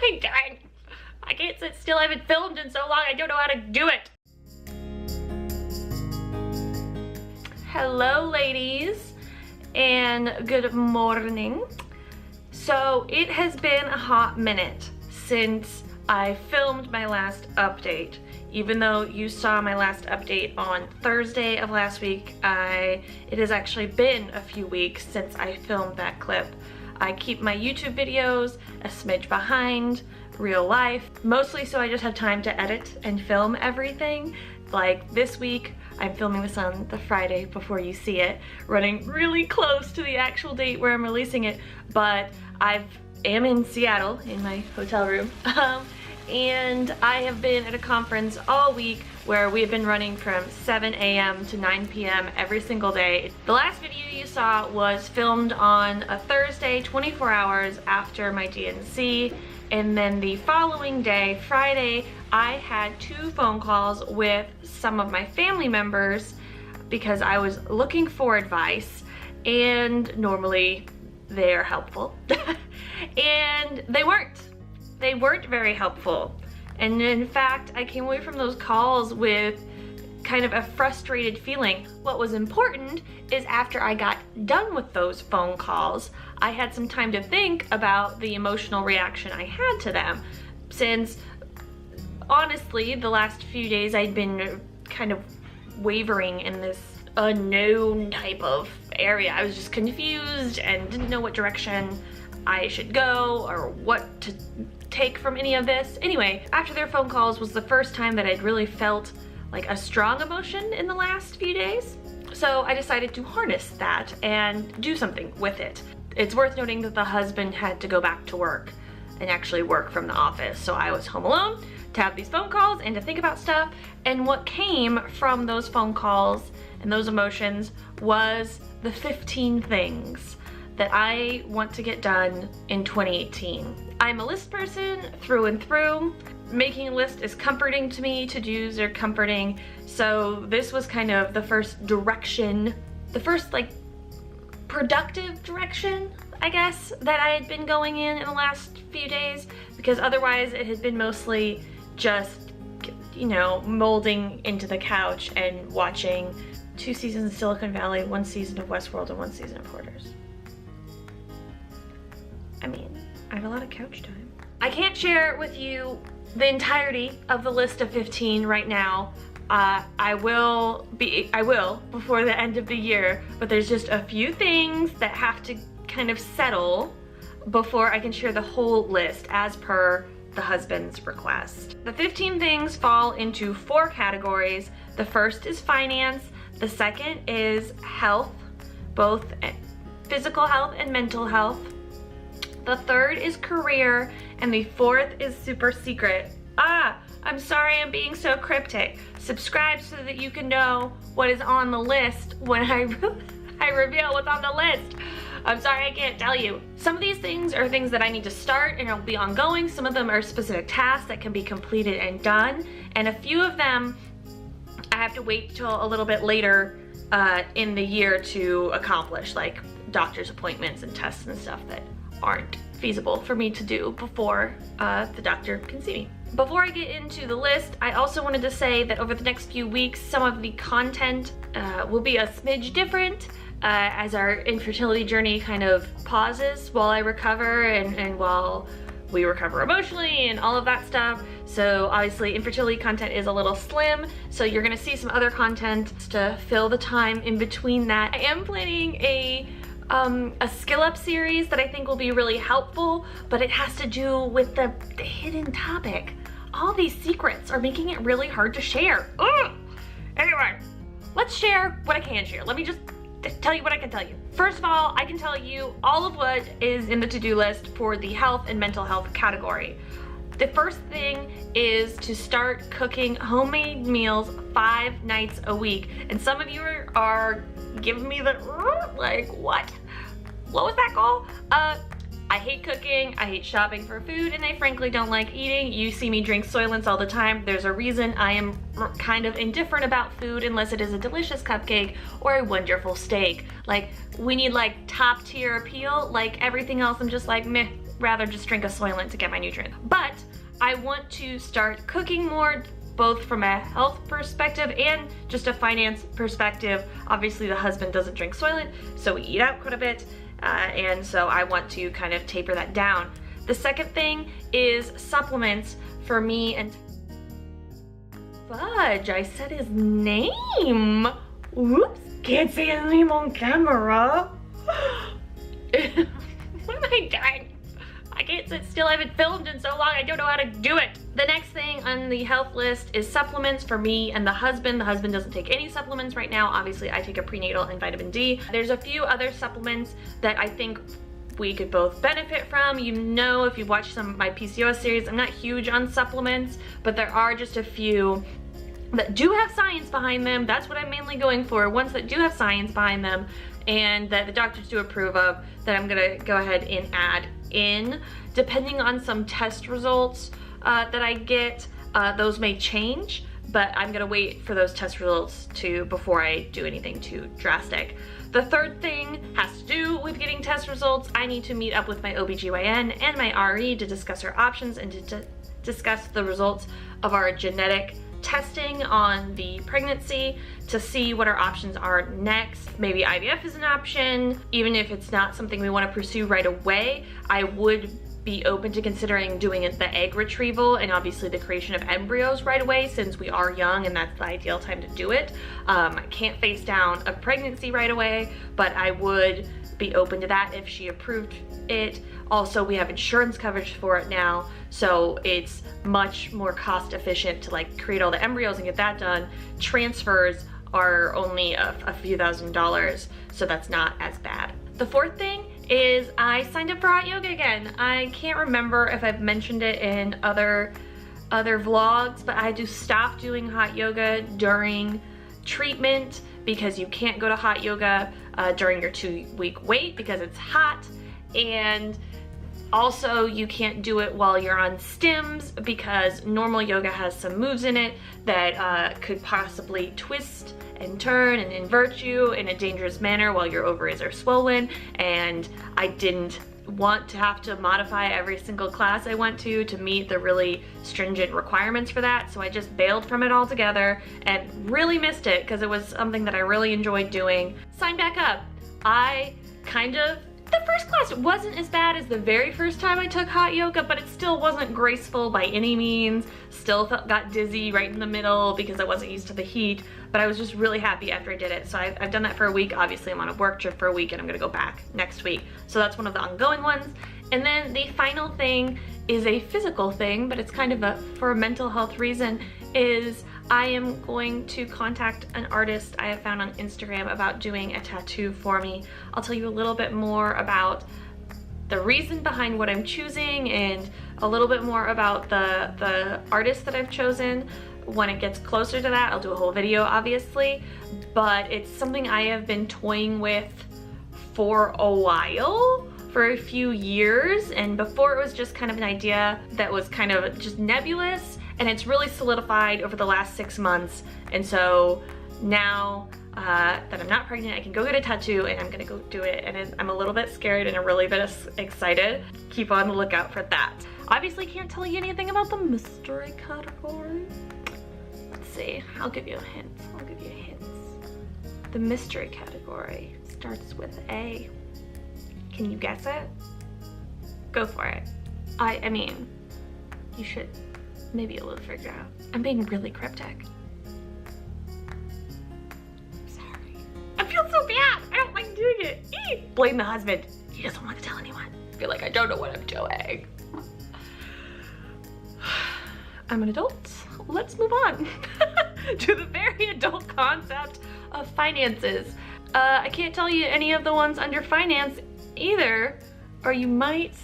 Dang. I can't sit still. I haven't filmed in so long. I don't know how to do it. Hello, ladies, and good morning. So it has been a hot minute since I filmed my last update. Even though you saw my last update on Thursday of last week, it has actually been a few weeks since I filmed that clip. I keep my YouTube videos a smidge behind real life, mostly so I just have time to edit and film everything. Like this week, I'm filming this on the Friday before you see it, running really close to the actual date where I'm releasing it, but I am in Seattle in my hotel room. And I have been at a conference all week where we have been running from 7 a.m. to 9 p.m. every single day. The last video you saw was filmed on a Thursday, 24 hours after my DNC, and then the following day, Friday, I had 2 phone calls with some of my family members because I was looking for advice, and normally they're helpful, and they weren't. They weren't very helpful. And in fact, I came away from those calls with kind of a frustrated feeling. What was important is after I got done with those phone calls, I had some time to think about the emotional reaction I had to them. Since honestly, the last few days I'd been kind of wavering in this unknown type of area. I was just confused and didn't know what direction I should go or what to take from any of this. Anyway, after their phone calls was the first time that I'd really felt like a strong emotion in the last few days. So I decided to harness that and do something with it. It's worth noting that the husband had to go back to work and actually work from the office. So I was home alone to have these phone calls and to think about stuff. And what came from those phone calls and those emotions was the 15 things that I want to get done in 2018. I'm a list person through and through. Making a list is comforting to me, to-dos are comforting, so this was kind of the first direction, the first like productive direction, I guess, that I had been going in the last few days, because otherwise it had been mostly just, you know, molding into the couch and watching 2 seasons of Silicon Valley, 1 season of Westworld, and 1 season of Hoarders. I mean, I have a lot of couch time. I can't share with you the entirety of the list of 15 right now. I will before the end of the year, but there's just a few things that have to kind of settle before I can share the whole list as per the husband's request. The 15 things fall into 4 categories. The first is finance, the second is health, both physical health and mental health. The third is career, and the fourth is super secret. I'm sorry I'm being so cryptic. Subscribe so that you can know what is on the list when I reveal what's on the list. I'm sorry I can't tell you. Some of these things are things that I need to start and it'll be ongoing. Some of them are specific tasks that can be completed and done. And a few of them I have to wait till a little bit later in the year to accomplish, like doctor's appointments and tests and stuff that aren't feasible for me to do before the doctor can see me. Before I get into the list, I also wanted to say that over the next few weeks, some of the content will be a smidge different as our infertility journey kind of pauses while I recover and while we recover emotionally and all of that stuff. So obviously infertility content is a little slim, so you're gonna see some other content to fill the time in between that. I am planning a skill up series that I think will be really helpful, but it has to do with the hidden topic. All these secrets are making it really hard to share. Ugh. Anyway, let's share what I can share. Let me just tell you what I can tell you. First of all, I can tell you all of what is in the to-do list for the health and mental health category. The first thing is to start cooking homemade meals 5 nights a week. And some of you are giving me the, like, what? What was that goal? I hate cooking, I hate shopping for food, and I frankly don't like eating. You see me drink Soylents all the time. There's a reason I am kind of indifferent about food unless it is a delicious cupcake or a wonderful steak. Like, we need like top tier appeal. Like everything else, I'm just like, meh. rather just drink a Soylent to get my nutrients. But I want to start cooking more, both from a health perspective and just a finance perspective. Obviously the husband doesn't drink Soylent, so we eat out quite a bit, and so I want to kind of taper that down. The second thing is supplements for me and Fudge, I said his name. Whoops, can't say his name on camera. What am I doing? I can't sit still, I haven't filmed in so long, I don't know how to do it. The next thing on the health list is supplements for me and the husband. The husband doesn't take any supplements right now. Obviously, I take a prenatal and vitamin D. There's a few other supplements that I think we could both benefit from. You know, if you've watched some of my PCOS series, I'm not huge on supplements, but there are just a few that do have science behind them. That's what I'm mainly going for, ones that do have science behind them and that the doctors do approve of, that I'm gonna go ahead and add in. Depending on some test results that I get, those may change, but I'm gonna wait for those test results before I do anything too drastic. The third thing has to do with getting test results. I need to meet up with my OBGYN and my RE to discuss our options and to discuss the results of our genetic testing on the pregnancy to see what our options are next. Maybe IVF is an option. Even if it's not something we want to pursue right away, I would be open to considering doing the egg retrieval and obviously the creation of embryos right away, since we are young and that's the ideal time to do it. I can't face down a pregnancy right away, but I would be open to that if she approved it. Also, we have insurance coverage for it now, so it's much more cost efficient to like create all the embryos and get that done. Transfers are only a few $1,000s, so that's not as bad. The fourth thing is I signed up for hot yoga again. I can't remember if I've mentioned it in other vlogs, but I had to stop doing hot yoga during treatment because you can't go to hot yoga during your 2-week wait because it's hot, and also you can't do it while you're on stims because normal yoga has some moves in it that could possibly twist and turn and invert you in a dangerous manner while your ovaries are swollen, and I didn't want to have to modify every single class I went to meet the really stringent requirements for that, so I just bailed from it altogether and really missed it because it was something that I really enjoyed doing. Sign back up. The first class wasn't as bad as the very first time I took hot yoga, but it still wasn't graceful by any means. Still got dizzy right in the middle because I wasn't used to the heat, but I was just really happy after I did it. So I've done that for a week. Obviously I'm on a work trip for a week and I'm gonna go back next week. So that's one of the ongoing ones. And then the final thing is a physical thing, but it's kind of for a mental health reason, is I am going to contact an artist I have found on Instagram about doing a tattoo for me. I'll tell you a little bit more about the reason behind what I'm choosing and a little bit more about the artist that I've chosen when it gets closer to that. I'll do a whole video obviously, but it's something I have been toying with for a while, for a few years, and before it was just kind of an idea that was kind of just nebulous, and it's really solidified over the last 6 months. And so now that I'm not pregnant, I can go get a tattoo and I'm gonna go do it. And I'm a little bit scared and a really bit excited. Keep on the lookout for that. Obviously can't tell you anything about the mystery category. Let's see, I'll give you hints. The mystery category starts with A. Can you guess it? Go for it. I mean, you should maybe able to figure it out. I'm being really cryptic. I'm sorry. I feel so bad. I don't like doing it. Eee! Blame the husband. He doesn't want to tell anyone. I feel like I don't know what I'm doing. I'm an adult. Let's move on to the very adult concept of finances. I can't tell you any of the ones under finance either, or you might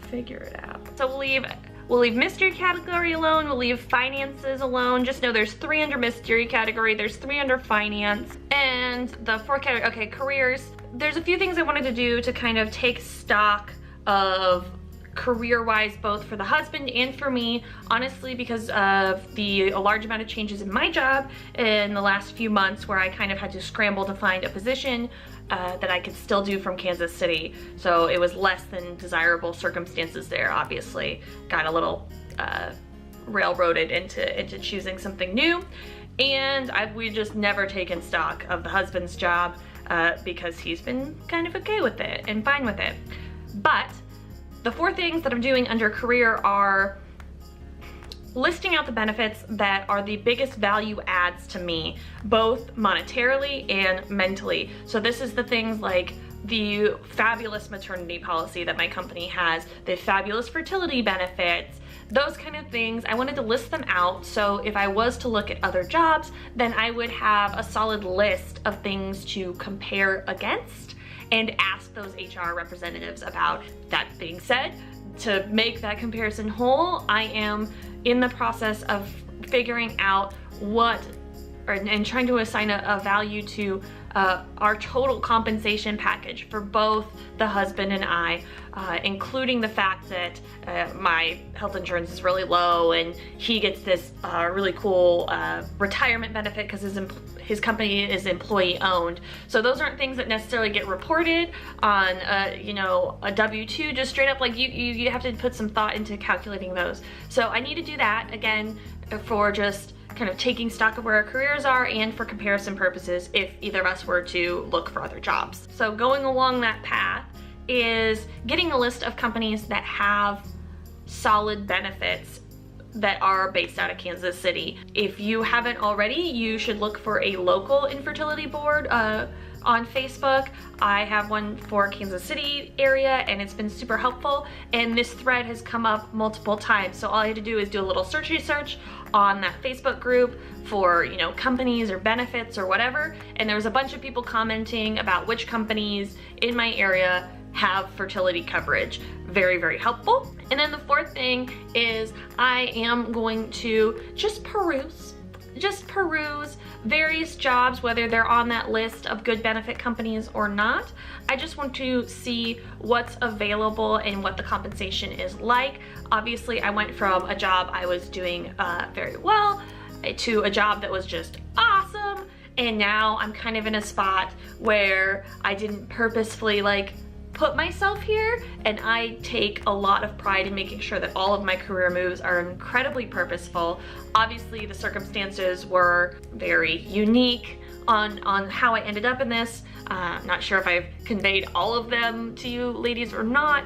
figure it out. So we'll leave mystery category alone, we'll leave finances alone. Just know there's 3 under mystery category, there's 3 under finance, and the 4th category, okay, careers. There's a few things I wanted to do to kind of take stock of career-wise, both for the husband and for me, honestly, because of a large amount of changes in my job in the last few months where I kind of had to scramble to find a position that I could still do from Kansas City. So it was less than desirable circumstances there, obviously. Got a little railroaded into choosing something new. And we just never taken stock of the husband's job because he's been kind of okay with it and fine with it. But the 4 things that I'm doing under career are listing out the benefits that are the biggest value adds to me, both monetarily and mentally. So this is the things like the fabulous maternity policy that my company has, the fabulous fertility benefits, those kind of things. I wanted to list them out so if I was to look at other jobs, then I would have a solid list of things to compare against and ask those HR representatives about. That being said, to make that comparison whole, I am in the process of figuring out and trying to assign a value to our total compensation package for both the husband and I, including the fact that my health insurance is really low and he gets this really cool retirement benefit because his company is employee owned. So those aren't things that necessarily get reported on a W-2, just straight up, like you have to put some thought into calculating those. So I need to do that again for just kind of taking stock of where our careers are and for comparison purposes if either of us were to look for other jobs. So going along that path is getting a list of companies that have solid benefits that are based out of Kansas City. If you haven't already, you should look for a local infertility board on Facebook. I have one for Kansas City area and it's been super helpful, and this thread has come up multiple times. So all I had to do is do a little search on that Facebook group for companies or benefits or whatever, and there was a bunch of people commenting about which companies in my area have fertility coverage. Very, very helpful. And then the 4th thing is I am going to just peruse various jobs, whether they're on that list of good benefit companies or not. I just want to see what's available and what the compensation is like. Obviously, I went from a job I was doing very well to a job that was just awesome, and now I'm kind of in a spot where I didn't purposefully put myself here, and I take a lot of pride in making sure that all of my career moves are incredibly purposeful. Obviously, the circumstances were very unique on how I ended up in this. Not sure if I've conveyed all of them to you ladies or not,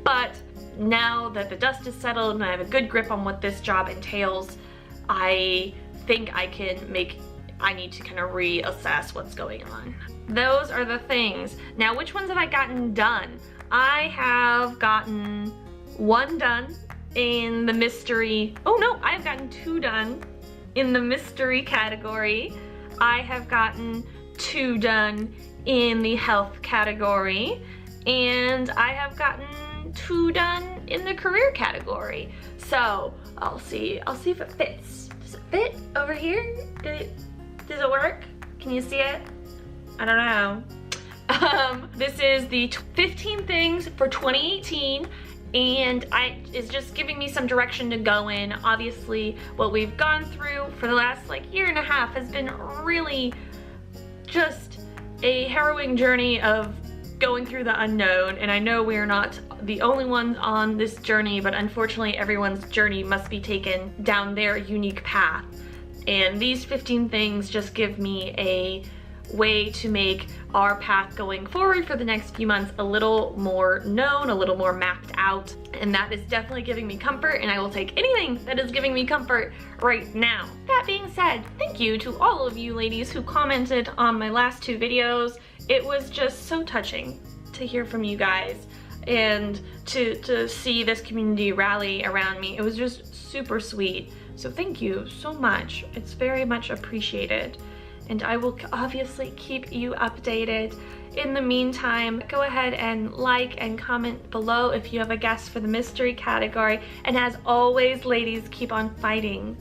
but now that the dust is settled and I have a good grip on what this job entails, I think I need to kind of reassess what's going on. Those are the things. Now, which ones have I gotten done? I have gotten 1 done in the mystery. Oh no, I have gotten 2 done in the mystery category. I have gotten 2 done in the health category, and I have gotten 2 done in the career category. So I'll see if it fits. Does it fit over here? Does it work? Can you see it? I don't know. This is the 15 things for 2018, and it's just giving me some direction to go in. Obviously, what we've gone through for the last year and a half has been really just a harrowing journey of going through the unknown, and I know we're not the only ones on this journey, but unfortunately everyone's journey must be taken down their unique path. And these 15 things just give me a way to make our path going forward for the next few months a little more known, a little more mapped out, and that is definitely giving me comfort, and I will take anything that is giving me comfort right now. That being said, thank you to all of you ladies who commented on my last 2 videos. It was just so touching to hear from you guys and to see this community rally around me. It was just super sweet. So thank you so much. It's very much appreciated. And I will obviously keep you updated. In the meantime, go ahead and like and comment below if you have a guess for the mystery category. And as always, ladies, keep on fighting.